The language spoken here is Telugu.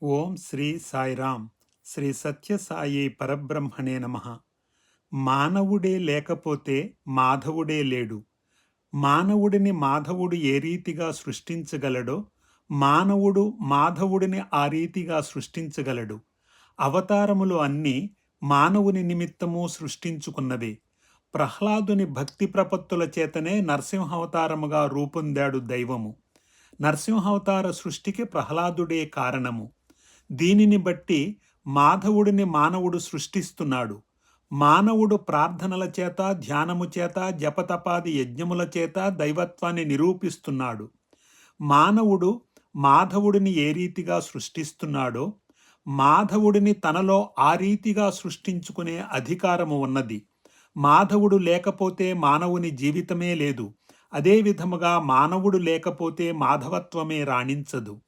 ఓం శ్రీ సాయిరామ్. శ్రీ సత్యసాయి పరబ్రహ్మణే నమః. మానవుడే లేకపోతే మాధవుడే లేడు. మానవుడిని మాధవుడు ఏ రీతిగా సృష్టించగలడో మానవుడు మాధవుడిని ఆ రీతిగా సృష్టించగలడు. అవతారములు అన్నీ మానవుని నిమిత్తము సృష్టించుకున్నవే. ప్రహ్లాదుని భక్తి ప్రపత్తుల చేతనే నరసింహావతారముగా రూపొందాడు దైవము. నరసింహావతార సృష్టికి ప్రహ్లాదుడే కారణము. దీనిని బట్టి మాధవుడిని మానవుడు సృష్టిస్తున్నాడు. మానవుడు ప్రార్థనల చేత, ధ్యానము చేత, జపతపాది యజ్ఞముల చేత దైవత్వాన్ని నిరూపిస్తున్నాడు. మానవుడు మాధవుడిని ఏ రీతిగా సృష్టిస్తున్నాడో మాధవుడిని తనలో ఆ రీతిగా సృష్టించుకునే అధికారము ఉన్నది. మాధవుడు లేకపోతే మానవుని జీవితమే లేదు. అదే విధముగా మానవుడు లేకపోతే మాధవత్వమే రాణించదు.